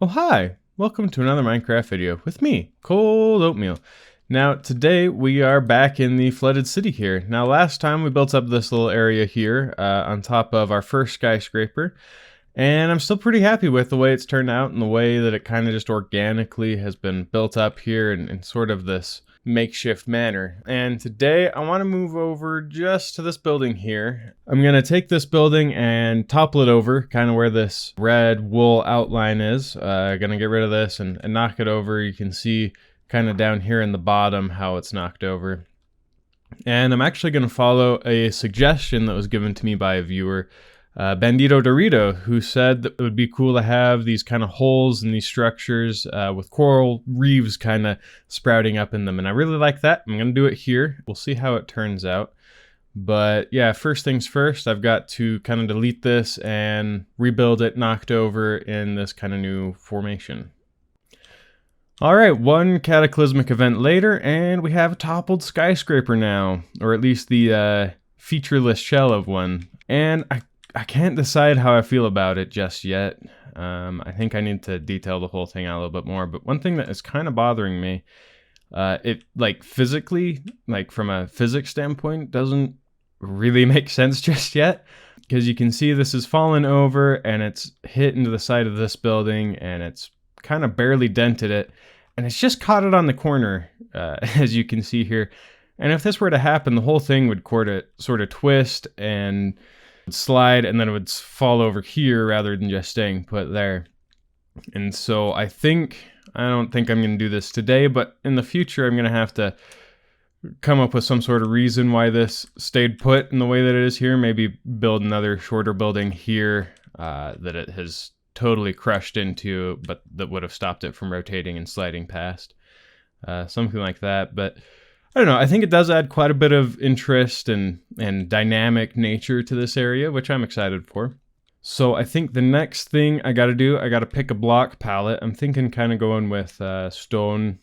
Oh hi! Welcome to another Minecraft video with me, Cold Oatmeal. Now today we are back in the flooded city here. Now last time we built up this little area here on top of our first skyscraper, and I'm still pretty happy with the way it's turned out and the way that it kind of just organically has been built up here in sort of this makeshift manner. And today I want to move over just to this building here. I'm going to take this building and topple it over kind of where this red wool outline is. Going to get rid of this and knock it over. You can see kind of down here in the bottom how it's knocked over. And I'm actually going to follow a suggestion that was given to me by a viewer, Bandito Dorito, who said that it would be cool to have these kind of holes in these structures with coral reefs kind of sprouting up in them. And I really like that. I'm going to do it here. We'll see how it turns out. But yeah, first things first, I've got to kind of delete this and rebuild it knocked over in this kind of new formation. All right, one cataclysmic event later, and we have a toppled skyscraper now, or at least the featureless shell of one. And I can't decide how I feel about it just yet. I think I need to detail the whole thing out a little bit more. But one thing that is kind of bothering me, it like physically, like from a physics standpoint, doesn't really make sense just yet. Because you can see this is fallen over and it's hit into the side of this building and it's kind of barely dented it. And it's just caught it on the corner, as you can see here. And if this were to happen, the whole thing would sort of twist and slide, and then it would fall over here rather than just staying put there. And so I don't think I'm going to do this today, but in the future I'm going to have to come up with some sort of reason why this stayed put in the way that it is here. Maybe build another shorter building here that it has totally crushed into, but that would have stopped it from rotating and sliding past. Something like that. But I don't know, I think it does add quite a bit of interest and dynamic nature to this area, which I'm excited for. So I think the next thing I gotta do, I gotta pick a block palette. I'm thinking kind of going with stone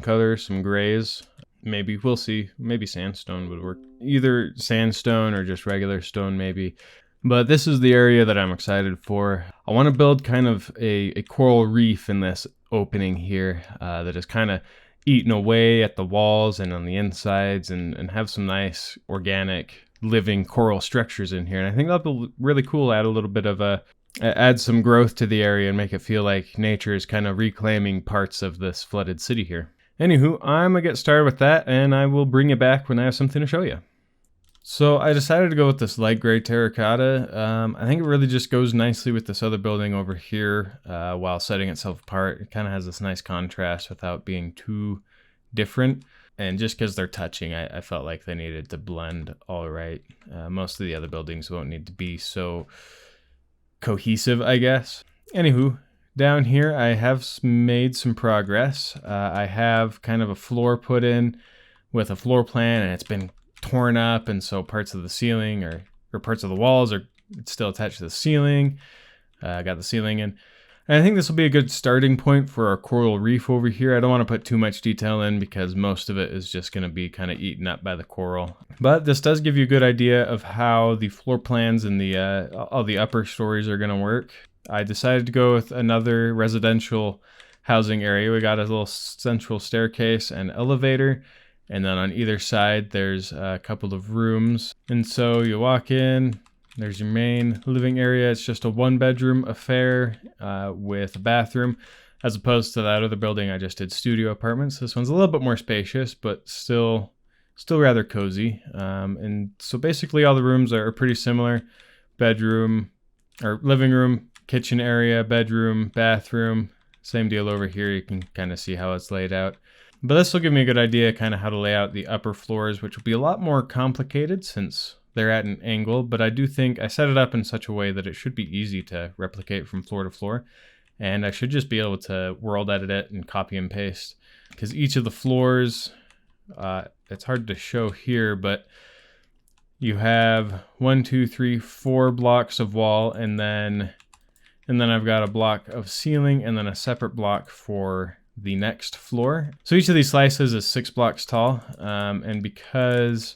color, some grays. Maybe, we'll see, maybe sandstone would work. Either sandstone or just regular stone maybe. But this is the area that I'm excited for. I want to build kind of a coral reef in this opening here that is kind of eaten away at the walls and on the insides and have some nice organic living coral structures in here. And I think that'll be really cool, add a little bit of add some growth to the area and make it feel like nature is kind of reclaiming parts of this flooded city here. Anywho, I'm gonna get started with that and I will bring you back when I have something to show you. So I decided to go with this light gray terracotta. I think it really just goes nicely with this other building over here while setting itself apart. It kind of has this nice contrast without being too different. And just because they're touching, I felt like they needed to blend all right. Most of the other buildings won't need to be so cohesive, I guess. Anywho, down here I have made some progress. I have kind of a floor put in with a floor plan, and it's been torn up, and so parts of the ceiling or parts of the walls are still attached to the ceiling. I got the ceiling in. And I think this will be a good starting point for our coral reef over here. I don't want to put too much detail in because most of it is just going to be kind of eaten up by the coral. But this does give you a good idea of how the floor plans and all the upper stories are going to work. I decided to go with another residential housing area. We got a little central staircase and elevator. And then on either side, there's a couple of rooms. And so you walk in, there's your main living area. It's just a 1-bedroom affair with a bathroom, as opposed to that other building I just did studio apartments. This one's a little bit more spacious, but still rather cozy. And so basically all the rooms are pretty similar. Bedroom, or living room, kitchen area, bedroom, bathroom. Same deal over here. You can kind of see how it's laid out. But this will give me a good idea kind of how to lay out the upper floors, which will be a lot more complicated since they're at an angle. But I do think I set it up in such a way that it should be easy to replicate from floor to floor. And I should just be able to world edit it and copy and paste. Because each of the floors, it's hard to show here, but you have 1, 2, 3, 4 blocks of wall, and then I've got a block of ceiling and then a separate block for the next floor. So each of these slices is 6 blocks tall, and because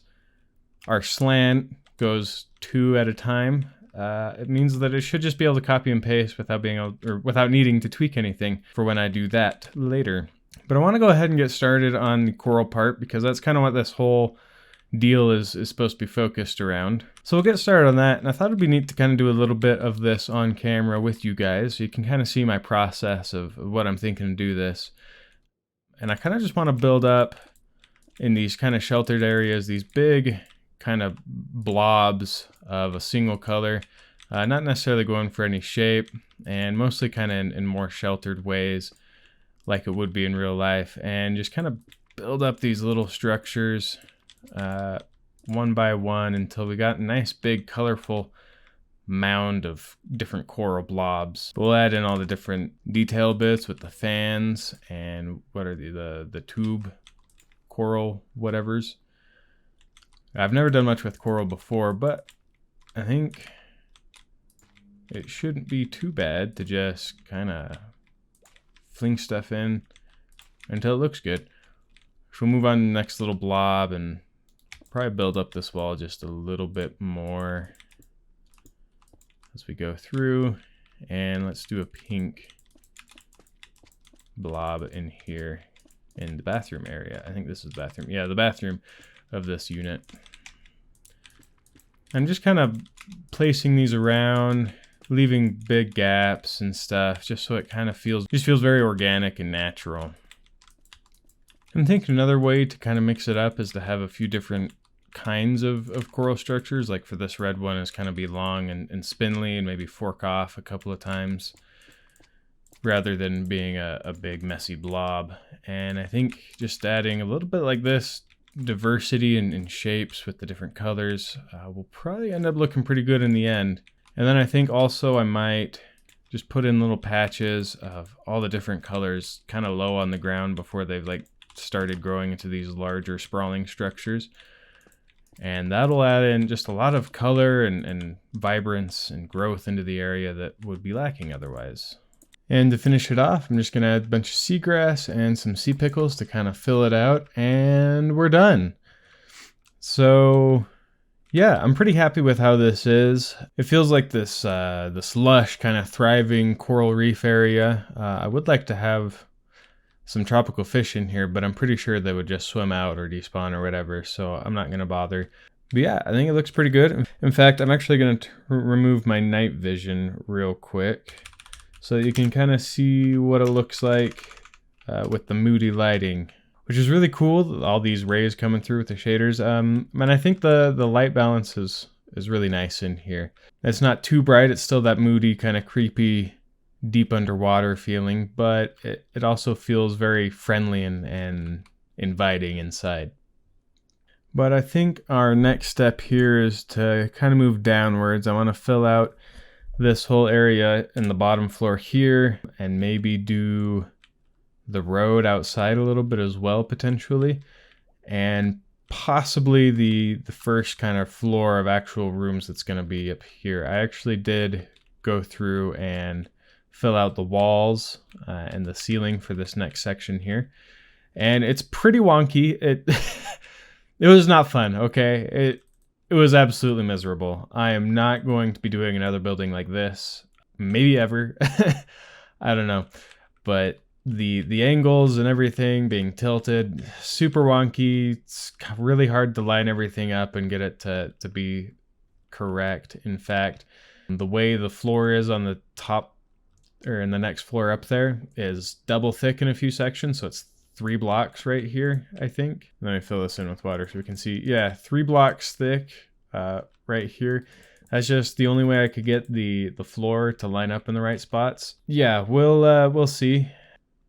our slant goes 2 at a time, it means that it should just be able to copy and paste without being able, or without needing to tweak anything for when I do that later. But I want to go ahead and get started on the coral part because that's kind of what this whole deal is supposed to be focused around. So we'll get started on that, and I thought it'd be neat to kind of do a little bit of this on camera with you guys so you can kind of see my process of what I'm thinking to do this. And I kind of just want to build up in these kind of sheltered areas, these big kind of blobs of a single color, not necessarily going for any shape, and mostly kind of in more sheltered ways like it would be in real life, and just kind of build up these little structures one by one until we got a nice big colorful mound of different coral blobs. We'll add in all the different detail bits with the fans and what are the tube coral whatevers. I've never done much with coral before, but I think it shouldn't be too bad to just kind of fling stuff in until it looks good. So we'll move on to the next little blob and probably build up this wall just a little bit more as we go through. And let's do a pink blob in here in the bathroom area. I think this is the bathroom. Yeah, the bathroom of this unit. I'm just kind of placing these around, leaving big gaps and stuff just so it kind of feels very organic and natural. I'm thinking another way to kind of mix it up is to have a few different kinds of coral structures. Like for this red one is kind of be long and spindly and maybe fork off a couple of times rather than being a big messy blob. And I think just adding a little bit like this diversity in shapes with the different colors will probably end up looking pretty good in the end. And then I think also I might just put in little patches of all the different colors kind of low on the ground before they've like started growing into these larger sprawling structures. And that'll add in just a lot of color and vibrance and growth into the area that would be lacking otherwise. And to finish it off, I'm just going to add a bunch of seagrass and some sea pickles to kind of fill it out, and we're done. So yeah, I'm pretty happy with how this is. It feels like this this lush kind of thriving coral reef area. I would like to have some tropical fish in here, but I'm pretty sure they would just swim out or despawn or whatever, so I'm not going to bother. But yeah, I think it looks pretty good. In fact, I'm actually going to remove my night vision real quick so you can kind of see what it looks like with the moody lighting, which is really cool. All these rays coming through with the shaders. And I think the light balance is really nice in here. It's not too bright. It's still that moody, kind of creepy, deep underwater feeling, but it also feels very friendly and inviting inside. But I think our next step here is to kind of move downwards. I want to fill out this whole area in the bottom floor here and maybe do the road outside a little bit as well potentially, and possibly the first kind of floor of actual rooms that's going to be up here. I actually did go through and fill out the walls and the ceiling for this next section here, and it's pretty wonky. It was not fun, okay? It was absolutely miserable. I am not going to be doing another building like this, maybe ever. I don't know, but the angles and everything being tilted, super wonky. It's really hard to line everything up and get it to be correct. In fact, the way the floor is on the top or in the next floor up there is double thick in a few sections, so it's 3 blocks right here, I think. Let me fill this in with water so we can see. Yeah, 3 blocks thick right here. That's just the only way I could get the floor to line up in the right spots. Yeah, we'll see.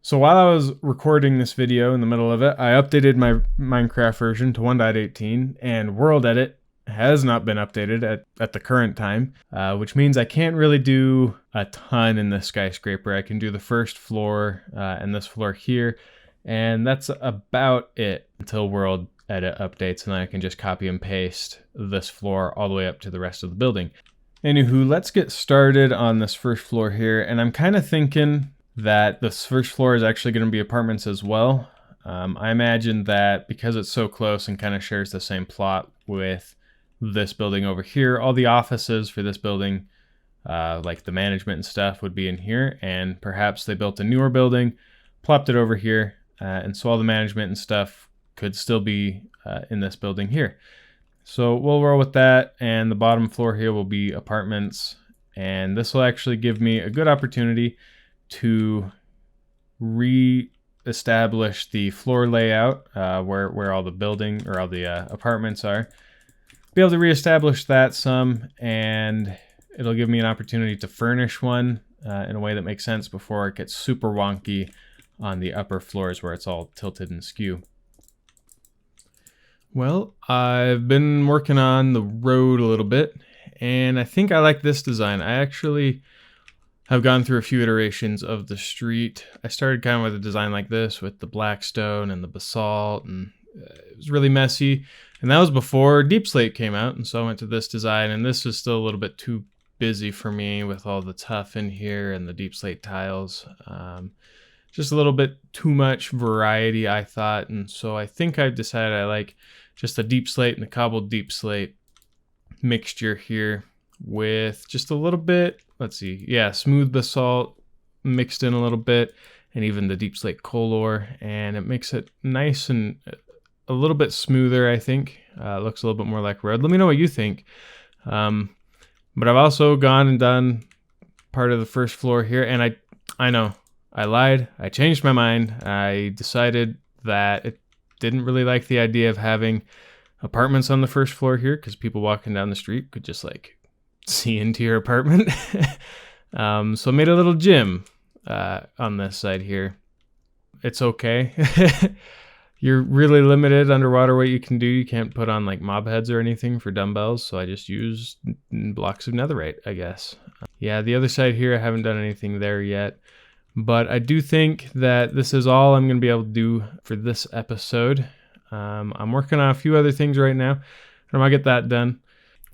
So while I was recording this video in the middle of it, I updated my Minecraft version to 1.18, and World Edit has not been updated at the current time, which means I can't really do a ton in the skyscraper. I can do the first floor and this floor here, and that's about it until World Edit updates, and then I can just copy and paste this floor all the way up to the rest of the building. Anywho, let's get started on this first floor here, and I'm kind of thinking that this first floor is actually going to be apartments as well. I imagine that because it's so close and kind of shares the same plot with this building over here. All the offices for this building, like the management and stuff, would be in here, and perhaps they built a newer building, plopped it over here, and so all the management and stuff could still be in this building here. So we'll roll with that, and the bottom floor here will be apartments, and this will actually give me a good opportunity to re-establish the floor layout where all the building or all the apartments are. Be able to re-establish that some, and it'll give me an opportunity to furnish one in a way that makes sense before it gets super wonky on the upper floors where it's all tilted and skew. Well, I've been working on the road a little bit, and I think I like this design. I actually have gone through a few iterations of the street. I started kind of with a design like this with the black stone and the basalt, and it was really messy. And that was before Deep Slate came out, and so I went to this design, and this was still a little bit too busy for me with all the tuff in here and the Deep Slate tiles. Just a little bit too much variety, I thought, and so I think I decided I like just a Deep Slate and the cobbled Deep Slate mixture here with just a little bit, let's see, yeah, smooth basalt mixed in a little bit, and even the Deep Slate color, and it makes it nice and a little bit smoother, I think. Looks a little bit more like road. Let me know what you think. But I've also gone and done part of the first floor here, and I know, I lied. I changed my mind. I decided that it didn't really like the idea of having apartments on the first floor here, because people walking down the street could just like see into your apartment. So I made a little gym on this side here. It's okay. You're really limited underwater what you can do. You can't put on like mob heads or anything for dumbbells, so I just used blocks of netherite, I guess. Yeah, the other side here, I haven't done anything there yet. But I do think that this is all I'm going to be able to do for this episode. I'm working on a few other things right now, and I'm going to get that done.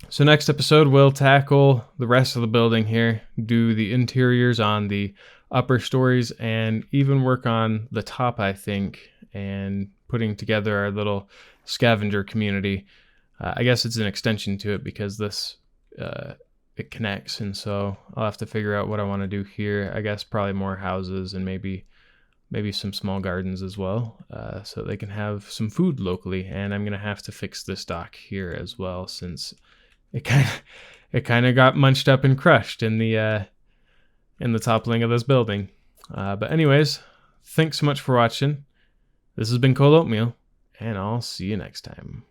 So next episode, we'll tackle the rest of the building here, do the interiors on the upper stories, and even work on the top, I think, and putting together our little scavenger community. I guess it's an extension to it because this... it connects, and so I'll have to figure out what I want to do here. I guess probably more houses and maybe some small gardens as well, so they can have some food locally. And I'm gonna have to fix this dock here as well, since it kind of got munched up and crushed in the toppling of this building. But anyways, thanks so much for watching. This has been Cold Oatmeal, and I'll see you next time.